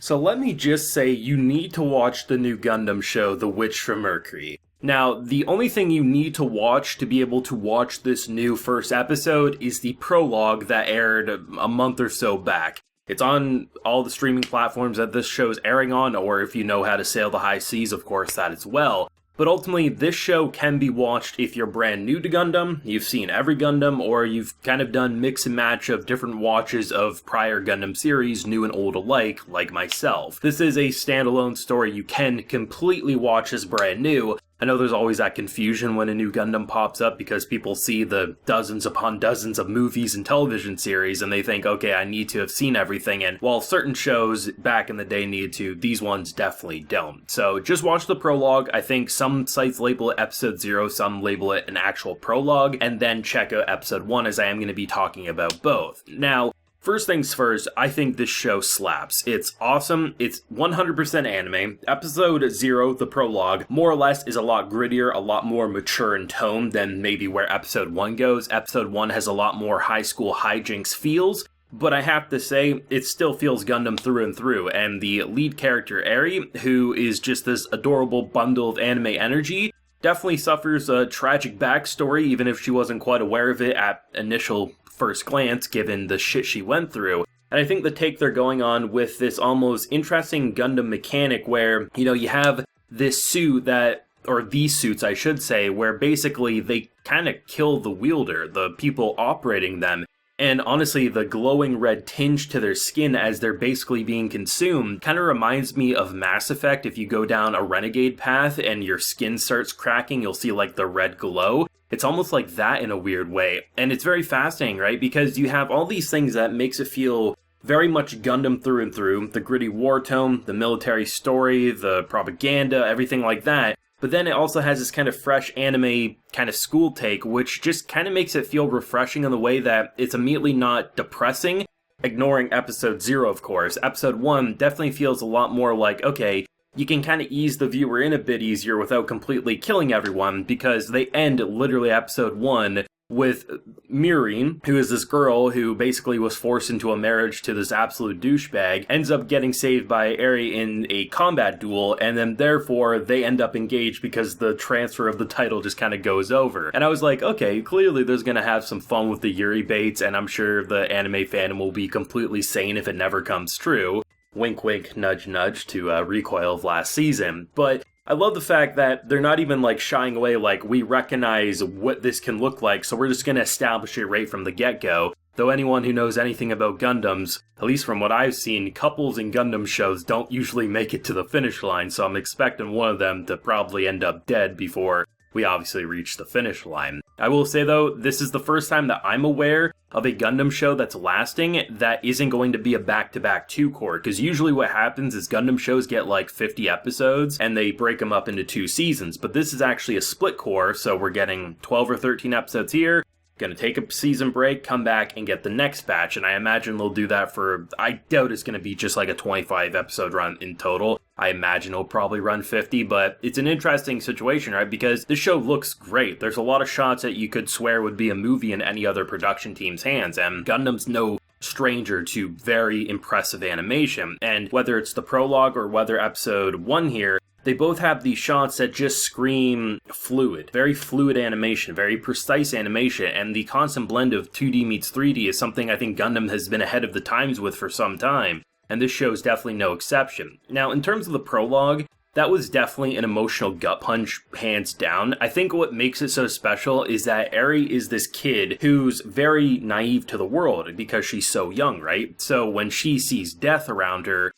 So let me just say you need to watch the new Gundam show, The Witch from Mercury. Now, the only thing you need to watch to be able to watch this new first episode is the prologue that aired a month or so back. It's on all the streaming platforms that this show's airing on, or if you know how to sail the high seas, of course, that as well. But ultimately, this show can be watched if you're brand new to Gundam, you've seen every Gundam, or you've kind of done mix and match of different watches of prior Gundam series, new and old alike, like myself. This is a standalone story you can completely watch as brand new. I know there's always that confusion when a new Gundam pops up because people see the dozens upon dozens of movies and television series and they think, okay, I need to have seen everything, and while certain shows back in the day needed to, these ones definitely don't. So just watch the prologue. I think some sites label it episode 0, some label it an actual prologue, and then check out episode 1 as I am going to be talking about both. Now, first things first, I think this show slaps. It's awesome. It's 100% anime. Episode 0, the prologue, more or less is a lot grittier, a lot more mature in tone than maybe where episode 1 goes. Episode 1 has a lot more high school hijinks feels, but I have to say, it still feels Gundam through and through, and the lead character, Eri, who is just this adorable bundle of anime energy, definitely suffers a tragic backstory, even if she wasn't quite aware of it at initial first glance, given the shit she went through. And I think the take they're going on with this almost interesting Gundam mechanic where, you have this suit that, or these suits I should say, where basically they kind of kill the wielder, the people operating them. And honestly, the glowing red tinge to their skin as they're basically being consumed kind of reminds me of Mass Effect. If you go down a renegade path and your skin starts cracking, you'll see like the red glow. It's almost like that in a weird way. And it's very fascinating, right? Because you have all these things that makes it feel very much Gundam through and through. The gritty war tone, the military story, the propaganda, everything like that. But then it also has this kind of fresh anime kind of school take, which just kind of makes it feel refreshing in the way that it's immediately not depressing, ignoring episode 0, of course. Episode 1 definitely feels a lot more like, okay, you can kind of ease the viewer in a bit easier without completely killing everyone, because they end literally episode 1 with Miri, who is this girl who basically was forced into a marriage to this absolute douchebag, ends up getting saved by Eri in a combat duel, and then therefore they end up engaged because the transfer of the title just kind of goes over. And I was like, okay, clearly there's gonna have some fun with the Yuri baits, and I'm sure the anime fandom will be completely sane if it never comes true. Wink wink, nudge nudge to Recoil of last season. But I love the fact that they're not even like shying away, like, we recognize what this can look like, so we're just going to establish it right from the get-go. Though anyone who knows anything about Gundams, at least from what I've seen, couples in Gundam shows don't usually make it to the finish line, so I'm expecting one of them to probably end up dead before we obviously reach the finish line. I will say though, this is the first time that I'm aware of a Gundam show that's lasting that isn't going to be a back-to-back 2-core, because usually what happens is Gundam shows get like 50 episodes and they break them up into 2 seasons, but this is actually a split core, so we're getting 12 or 13 episodes here, gonna take a season break, come back, and get the next batch, and I imagine they'll do that for, I doubt it's gonna be just like a 25 episode run in total. I imagine it'll probably run 50, but it's an interesting situation, right? Because this show looks great. There's a lot of shots that you could swear would be a movie in any other production team's hands, and Gundam's no stranger to very impressive animation. And whether it's the prologue or whether episode 1 here, they both have these shots that just scream fluid. Very fluid animation, very precise animation, and the constant blend of 2D meets 3D is something I think Gundam has been ahead of the times with for some time, and this show is definitely no exception. Now, in terms of the prologue, that was definitely an emotional gut punch, hands down. I think what makes it so special is that Eri is this kid who's very naive to the world because she's so young, right? So when she sees death around her,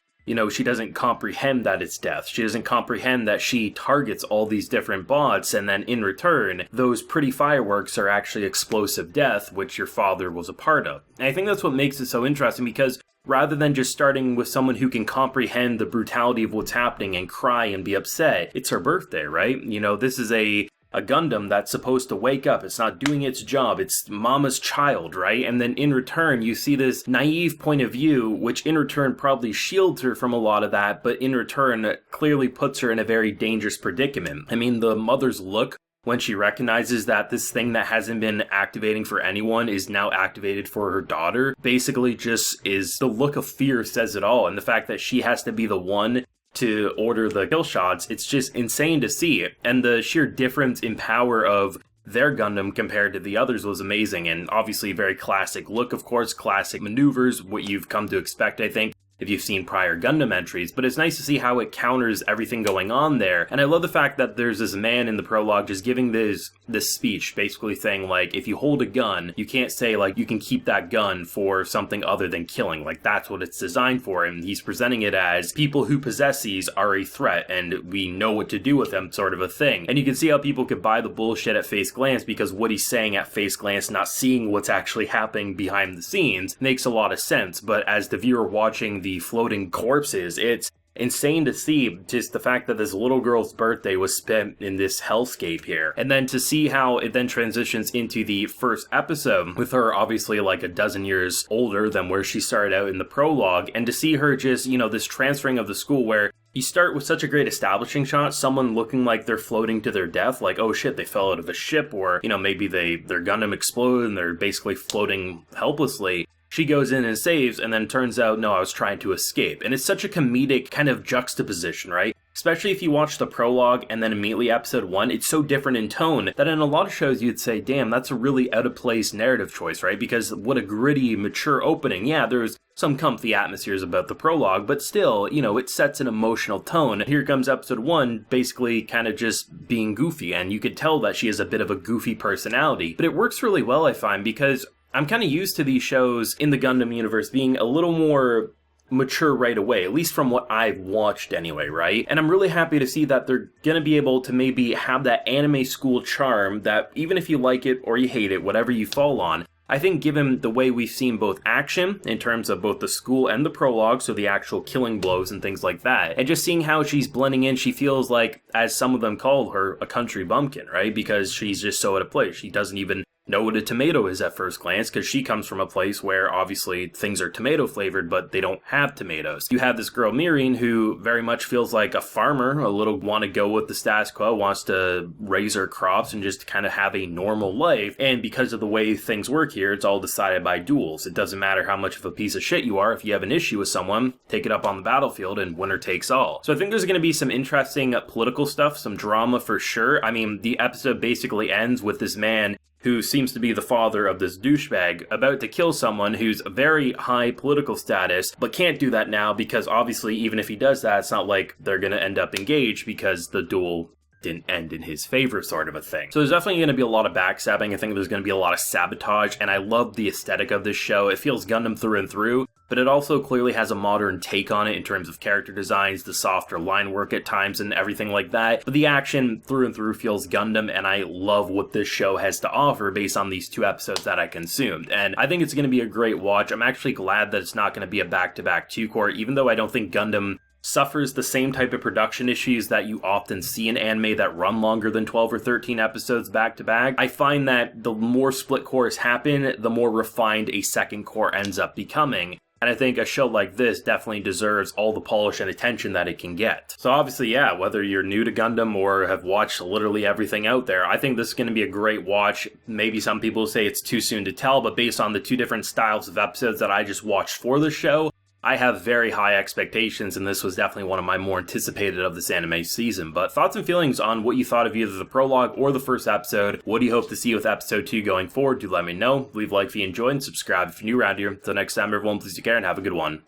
she doesn't comprehend that it's death. She doesn't comprehend that she targets all these different bots, and then in return, those pretty fireworks are actually explosive death, which your father was a part of. And I think that's what makes it so interesting, because rather than just starting with someone who can comprehend the brutality of what's happening and cry and be upset, it's her birthday, right? This is a Gundam that's supposed to wake up. It's not doing its job. It's mama's child, right? And then in return, you see this naive point of view, which in return probably shields her from a lot of that, but in return clearly puts her in a very dangerous predicament. I mean, the mother's look when she recognizes that this thing that hasn't been activating for anyone is now activated for her daughter, basically just is the look of fear says it all. And the fact that she has to be the one to order the kill shots, it's just insane to see. And the sheer difference in power of their Gundam compared to the others was amazing. And obviously very classic look, of course, classic maneuvers, what you've come to expect, I think, if you've seen prior Gundam entries, but it's nice to see how it counters everything going on there. And I love the fact that there's this man in the prologue just giving this speech, basically saying, like, if you hold a gun, you can't say, like, you can keep that gun for something other than killing. Like, that's what it's designed for, and he's presenting it as people who possess these are a threat, and we know what to do with them, sort of a thing. And you can see how people could buy the bullshit at face glance, because what he's saying at face glance, not seeing what's actually happening behind the scenes, makes a lot of sense. But as the viewer watching the floating corpses, it's insane to see just the fact that this little girl's birthday was spent in this hellscape here. And then to see how it then transitions into the first episode, with her obviously like a dozen years older than where she started out in the prologue, and to see her just, you know, this transferring of the school where you start with such a great establishing shot, someone looking like they're floating to their death, like, oh shit, they fell out of a ship, or, you know, maybe their Gundam exploded and they're basically floating helplessly. She goes in and saves, and then turns out, no, I was trying to escape. And it's such a comedic kind of juxtaposition, right? Especially if you watch the prologue and then immediately episode 1, it's so different in tone that in a lot of shows you'd say, damn, that's a really out-of-place narrative choice, right? Because what a gritty, mature opening. Yeah, there's some comfy atmospheres about the prologue, but still, you know, it sets an emotional tone. Here comes episode 1, basically kind of just being goofy, and you could tell that she has a bit of a goofy personality. But it works really well, I find, because I'm kind of used to these shows in the Gundam universe being a little more mature right away, at least from what I've watched anyway, right? And I'm really happy to see that they're gonna be able to maybe have that anime school charm that even if you like it or you hate it, whatever you fall on, I think given the way we've seen both action in terms of both the school and the prologue, so the actual killing blows and things like that, and just seeing how she's blending in, she feels like, as some of them call her, a country bumpkin, right? Because she's just so out of place. She doesn't even know what a tomato is at first glance, because she comes from a place where obviously things are tomato flavored, but they don't have tomatoes. You have this girl Mireen who very much feels like a farmer, a little want to go with the status quo, wants to raise her crops and just kind of have a normal life. And because of the way things work here, it's all decided by duels. It doesn't matter how much of a piece of shit you are. If you have an issue with someone, take it up on the battlefield and winner takes all. So I think there's going to be some interesting political stuff, some drama for sure. I mean, the episode basically ends with this man who seems to be the father of this douchebag, about to kill someone who's very high political status, but can't do that now because obviously even if he does that, it's not like they're gonna end up engaged because the duel didn't end in his favor, sort of a thing. So there's definitely going to be a lot of backstabbing. I think there's going to be a lot of sabotage, and I love the aesthetic of this show. It feels Gundam through and through, but it also clearly has a modern take on it in terms of character designs, the softer line work at times, and everything like that. But the action through and through feels Gundam, and I love what this show has to offer based on these 2 episodes that I consumed. And I think it's going to be a great watch. I'm actually glad that it's not going to be a back-to-back 2-core, even though I don't think Gundam suffers the same type of production issues that you often see in anime that run longer than 12 or 13 episodes back to back. I find that the more split cores happen, the more refined a second core ends up becoming. And I think a show like this definitely deserves all the polish and attention that it can get. So obviously, yeah, whether you're new to Gundam or have watched literally everything out there, I think this is going to be a great watch. Maybe some people say it's too soon to tell, but based on the 2 different styles of episodes that I just watched for the show, I have very high expectations, and this was definitely one of my more anticipated of this anime season. But thoughts and feelings on what you thought of either the prologue or the first episode. What do you hope to see with episode 2 going forward? Do let me know. Leave a like if you enjoyed, and subscribe if you're new around here. Until next time, everyone, please take care and have a good one.